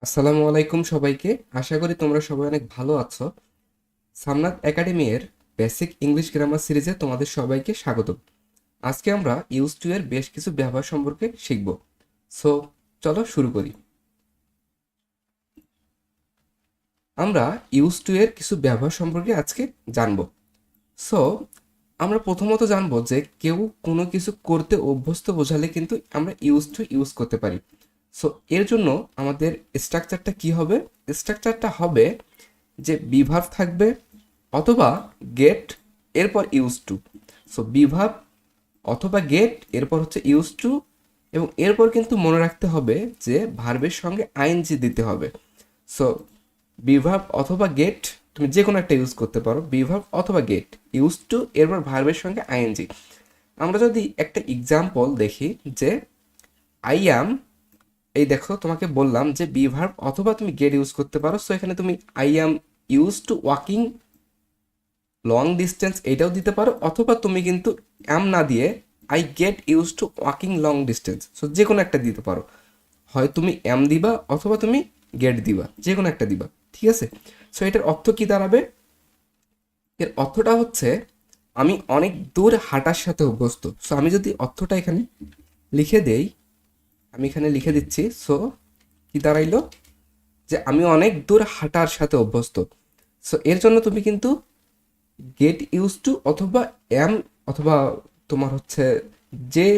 আসসালামু আলাইকুম সবাইকে। আশা করি তোমরা সবাই অনেক ভালো আছো। সামনাথ একাডেমি এর বেসিক ইংলিশ গ্রামার সিরিজে তোমাদের সবাইকে স্বাগত। আজকে আমরা ইউজ টু এর বেশ কিছু ব্যবহার সম্পর্কে শিখব। সো চলো শুরু করি। আমরা ইউজ টু এর কিছু ব্যবহার সম্পর্কে আজকে জানব। সো আমরা প্রথমত জানবো যে কেউ কোনো কিছু করতে অভ্যস্ত বোঝালে কিন্তু আমরা ইউজ টু ইউজ করতে পারি। সো এর জন্য আমাদের স্ট্রাকচারটা কি হবে? স্ট্রাকচারটা হবে যে বিভাব থাকবে অথবা গেট এরপর ইউজ টু। সো বিভাব অথবা গেট এরপর হচ্ছে ইউজ টু, এবং এরপর কিন্তু মনে রাখতে হবে যে ভার্বের সঙ্গে আইএনজি দিতে হবে। সো বিভাব অথবা গেট তুমি যে কোনো একটা ইউজ করতে পারো, বিভাব অথবা গেট ইউজ টু এরপর ভার্বের সঙ্গে আইএনজি। আমরা যদি একটা এক্সাম্পল দেখি যে আই অ্যাম, এই দেখো তোমাকে বললাম যে বি ভার্ব অথবা তুমি গেট ইউজ করতে পারো। সো এখানে তুমি I am use to walking long distance এটাও দিতে পারো, অথবা তুমি কিন্তু অ্যাম না দিয়ে I get use to walking long distance, so যে কোনো একটা দিতে পারো। হয় তুমি অ্যাম দিবা অথবা তুমি গেট দিবা, যে কোনো একটা দিবা, ঠিক আছে? সো এটার অর্থ কি দাঁড়াবে? এর অর্থটা হচ্ছে আমি অনেক দূর হাঁটার সাথে অভ্যস্ত। সো আমি যদি অর্থটা এখানে লিখে দেই, আমি এখানে লিখে দিচ্ছি। সো কি দাঁড়াইলো? যে আমি অনেক দূর হাঁটার সাথে অভ্যস্ত। সো এর জন্য তুমি কিন্তু গেট ইউজ টু অথবা অ্যাম অথবা তোমার হচ্ছে যে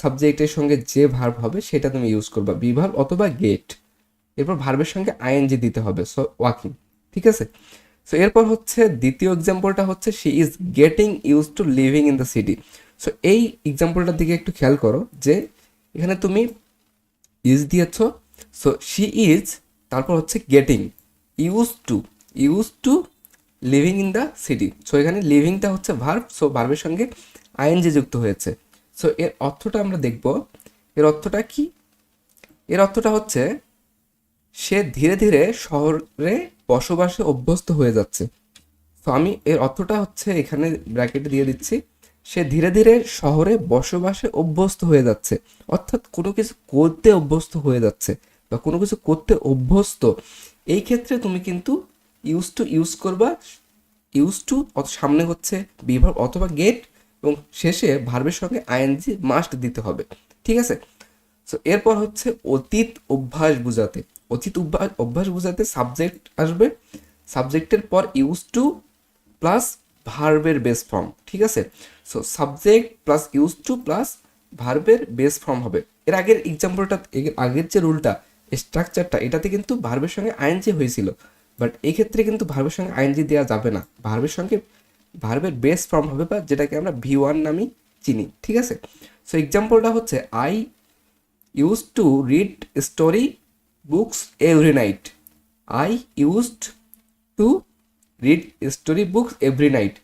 সাবজেক্টের সঙ্গে যে ভার্ব হবে সেটা তুমি ইউজ করবা, বি ভার্ব অথবা গেট, এরপর ভার্বের সঙ্গে আইএনজি দিতে হবে। সো ওয়াকিং, ঠিক আছে? সো এরপর হচ্ছে দ্বিতীয় এক্সাম্পলটা হচ্ছে she is getting use to living in the city. So এই এক্সাম্পলটার দিকে একটু খেয়াল করো যে এখানে তুমি ইজ দিয়েছ। সো শি ইজ, তারপর হচ্ছে getting use to living in the city. So এখানে লিভিংটা হচ্ছে ভার্ব, সো ভার্বের সঙ্গে আইএনজি যুক্ত হয়েছে। সো এর অর্থটা আমরা দেখব। এর অর্থটা কি? এর অর্থটা হচ্ছে সে ধীরে ধীরে শহরে বসবাসে অভ্যস্ত হয়ে যাচ্ছে। তো আমি এর অর্থটা হচ্ছে এখানে ব্র্যাকেটে দিয়ে দিচ্ছি। সে ধীরে ধীরে শহরে বসবাসে অভ্যস্ত হয়ে যাচ্ছে, অর্থাৎ কোনো কিছু করতে অভ্যস্ত হয়ে যাচ্ছে বা কোনো কিছু করতে অভ্যস্ত। এই ক্ষেত্রে তুমি কিন্তু ইউজ টু ইউজ করবা। ইউজ টু সামনে হচ্ছে বিভার অথবা গেট, এবং শেষে ভার্বের সঙ্গে আইএনজি মাস্ট দিতে হবে, ঠিক আছে? সো এরপর হচ্ছে অতীত অভ্যাস বোঝাতে। অতীত অভ্যাস বোঝাতে সাবজেক্ট আসবে, সাবজেক্টের পর ইউজ টু প্লাস ভার্বের বেস ফর্ম, ঠিক আছে? So subject plus use to plus ভার্বের বেস ফর্ম হবে। এর আগের এক্সাম্পলটা, এর আগের যে রুলটা, স্ট্রাকচারটা, এটাতে কিন্তু ভার্বের সঙ্গে আইএনজি হয়েছিল, বাট এই ক্ষেত্রে কিন্তু ভার্বের সঙ্গে আইএনজি দেওয়া যাবে না। ভার্বের সঙ্গে ভার্বের বেস ফর্ম হবে, বা যেটাকে আমরা ভি ওয়ান নামে চিনি, ঠিক আছে? সো এক্সাম্পলটা হচ্ছে I use to read story books every night. I used to read story books every night.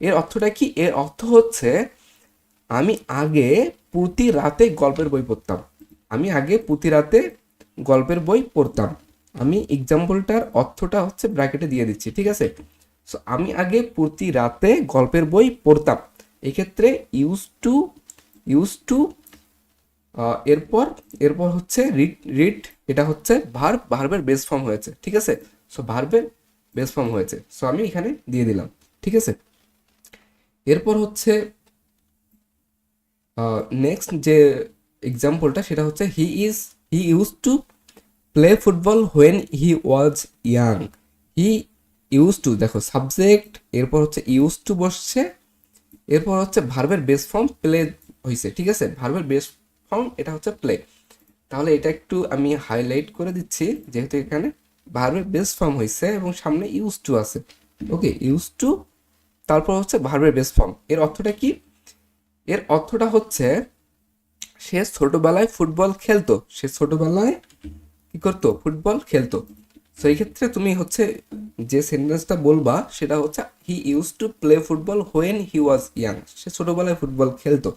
এর অর্থটা কি? এর অর্থ হচ্ছে আমি আগে প্রতি রাতে গল্পের বই পড়তাম। আমি আগে প্রতি রাতে গল্পের বই পড়তাম। আমি এক্সাম্পলটার অর্থটা হচ্ছে ব্র্যাকেটে দিয়ে দিচ্ছি, ঠিক আছে? সো আমি আগে প্রতি রাতে গল্পের বই পড়তাম। এক্ষেত্রে ইউজ টু এরপর এরপর হচ্ছে রিড রিড, এটা হচ্ছে ভার্বের বেস ফর্ম হয়েছে, ঠিক আছে? সো ভার্বের বেস ফর্ম হয়েছে, সো আমি এখানে দিয়ে দিলাম, ঠিক আছে? এরপর হচ্ছে নেক্সট যে এক্সাম্পলটা, সেটা হচ্ছে he used to play football when he was young. He used two, দেখো সাবজেক্ট, এরপর হচ্ছে ইউজ টু বসছে, এরপর হচ্ছে ভার্বের বেস ফর্ম প্লে হয়েছে, ঠিক আছে? ভার্বের বেস ফর্ম এটা হচ্ছে প্লে। তাহলে এটা একটু আমি হাইলাইট করে দিচ্ছি, যেহেতু এখানে ভার্বের বেস ফর্ম হয়েছে এবং সামনে ইউজ টু আছে। ওকে, ইউজ টু, তারপর হচ্ছে ভার্বের বেস ফর্ম। এর অর্থটা কি? এর অর্থটা হচ্ছে সে ছোটবেলায় ফুটবল খেলতো। সে ছোটবেলায় কি করতো? ফুটবল খেলতো। তো এই ক্ষেত্রে তুমি হচ্ছে যে সেন্টেন্সটা বলবা সেটা হচ্ছে he used to play football when he was young. সে ছোটবেলায় ফুটবল খেলতো।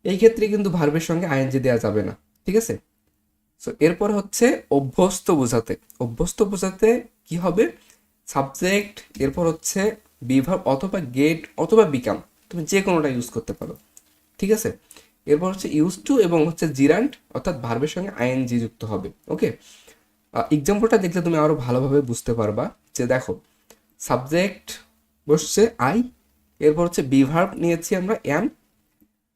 এই ক্ষেত্রে কিন্তু ভার্বের সঙ্গে আইএনজি দেওয়া যাবে না, ঠিক আছে? সো এরপর হচ্ছে অভ্যস্ত বোঝাতে। অভ্যস্ত বোঝাতে কি হবে? সাবজেক্ট, এরপর হচ্ছে বিভাব অথবা গেট অথবা বিকাম, তুমি যে কোনোটা ইউজ করতে পারো, ঠিক আছে? এরপর হচ্ছে ইউজ টু এবং হচ্ছে জিরান্ট, অর্থাৎ ভার্বের সঙ্গে আইএনজি যুক্ত হবে। ওকে, এক্সাম্পলটা দেখলে তুমি আরও ভালোভাবে বুঝতে পারবা যে দেখো সাবজেক্ট বসছে আই, এরপর হচ্ছে বি ভার্ব নিয়েছি আমরা এম,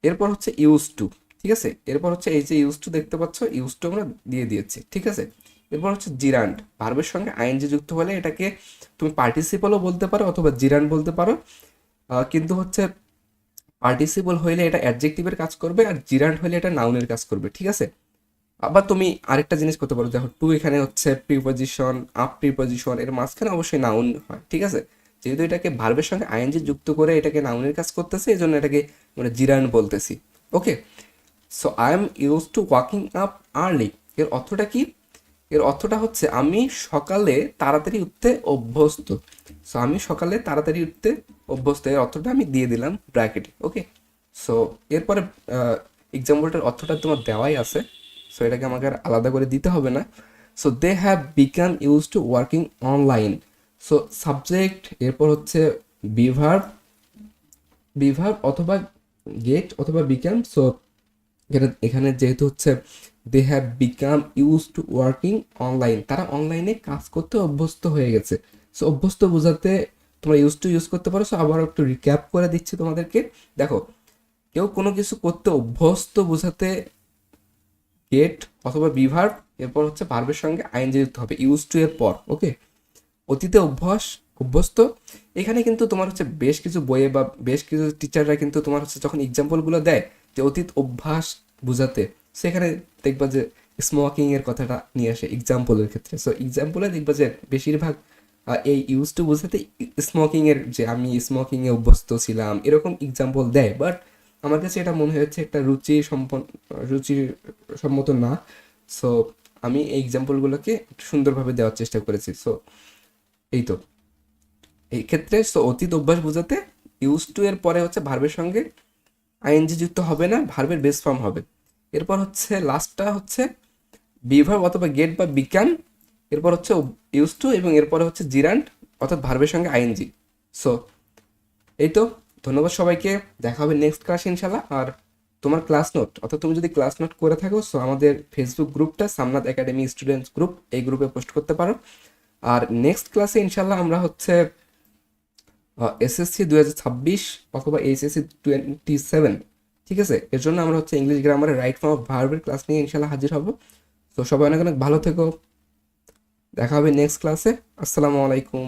এরপর হচ্ছে ইউজ টু, ঠিক আছে, এরপর হচ্ছে এই যে ইউজ টু দেখতে পাচ্ছ, ইউজ টু আমরা দিয়ে দিয়েছি, ঠিক আছে। এরপর হচ্ছে জিরান্ড, ভার্বের সঙ্গে আইএনজি যুক্ত হলে এটাকে তুমি পার্টিসিপলও বলতে পারো অথবা জিরান্ড বলতে পারো, কিন্তু হচ্ছে পার্টিসিপল হইলে এটা অ্যাডজেক্টিভের কাজ করবে আর জিরান্ড হইলে এটা নাউনের কাজ করবে, ঠিক আছে। আবার তুমি আরেকটা জিনিস করতে পারো, দেখো টু এখানে হচ্ছে প্রিপজিশন, আপ প্রিপজিশন, এর মাঝখানে অবশ্যই নাউন হয়, ঠিক আছে। যেহেতু এটাকে ভার্বের সঙ্গে আইএনজি যুক্ত করে এটাকে নাউনের কাজ করতেছে, এই জন্য এটাকে আমরা জিরান বলতেছি। Okay, so I am use to walking up early, এর অর্থটা কি? এর অর্থটা হচ্ছে আমি সকালে তাড়াতাড়ি উঠতে অভ্যস্ত। সো আমি সকালে তাড়াতাড়ি উঠতে অভ্যস্ত, এর অর্থটা আমি দিয়ে দিলাম ব্র্যাকেটে। ওকে, সো এরপরে এক্সাম্পলটার অর্থটা তোমার দেওয়াই আছে, সো এটাকে আমাকে আর আলাদা করে দিতে হবে না। So they have become use to working online. So subject, এরপর হচ্ছে বিভার্ব, বিভার্ব অথবা গেট অথবা বিকাম। সো এখানে যেহেতু হচ্ছে they have become use to working online, তারা অনলাইনে কাজ করতে অভ্যস্ত হয়ে গেছে। সো অভ্যস্ত বোঝাতে তোমরা ইউজ টু ইউজ করতে পারো। সো আবার একটু রিক্যাপ করে দিচ্ছি তোমাদেরকে। দেখো, কেউ কোনো কিছু করতে অভ্যস্ত বোঝাতে গেট অথবা বিভার্ব, এরপর হচ্ছে ভার্বের সঙ্গে আইএনজি যুক্ত হবে ইউজ টু এর পর। ওকে, অতীতে অভ্যস্ত, এখানে কিন্তু তোমার হচ্ছে বেশ কিছু বইয়ে বা বেশ কিছু টিচাররা কিন্তু তোমার হচ্ছে যখন এক্সাম্পলগুলো দেয় যে অতীত অভ্যাস বোঝাতে, সেখানে দেখবা যে স্মোকিং এর কথাটা নিয়ে আসে এক্সাম্পলের ক্ষেত্রে। সো এক্সাম্পলে দেখবা যে বেশিরভাগ এই ইউজ টু বোঝাতে স্মোকিং এর, যে আমি স্মোকিং এ অভ্যস্ত ছিলাম, এরকম এক্সাম্পল দেয়। বাট আমার কাছে এটা মনে হচ্ছে একটা রুচি সম্মত না। সো আমি এই এক্সাম্পলগুলোকে একটু সুন্দরভাবে দেওয়ার চেষ্টা করেছি। সো এই তো, এই ক্ষেত্রে সো অতীত অভ্যাস বোঝাতে ইউজ টু এর পরে হচ্ছে ভার্বের সঙ্গে আইএনজি যুক্ত হবে না, ভার্বের বেস ফর্ম হবে। এরপর হচ্ছে লাস্টটা হচ্ছে বিভার্ব অথবা গেট বা বিকাম, এরপর হচ্ছে ইউজ টু এবং এরপরে হচ্ছে জিরান্ড অর্থাৎ ভার্বের সঙ্গে আইএনজি। সো এই তো, ধন্যবাদ সবাইকে, দেখা হবে নেক্সট ক্লাসে ইনশাল্লাহ। আর তোমার ক্লাস নোট, অর্থাৎ তুমি যদি ক্লাস নোট করে থাকো, সো আমাদের ফেসবুক গ্রুপটা সামনাদ একাডেমি স্টুডেন্টস গ্রুপ, এই গ্রুপে পোস্ট করতে পারো। আর নেক্সট ক্লাসে ইনশাল্লাহ আমরা হচ্ছে এসএসসি 2026 অথবা এইচএসসি 27, ঠিক আছে, এর জন্য আমরা হচ্ছে ইংলিশ গ্রামারের রাইট ফর্ম অফ ভার্বের ক্লাস নিয়ে ইনশাল্লাহ হাজির হব। তো সবাই অনেক অনেক ভালো থেকো, দেখা হবে নেক্সট ক্লাসে। আসসালামু আলাইকুম।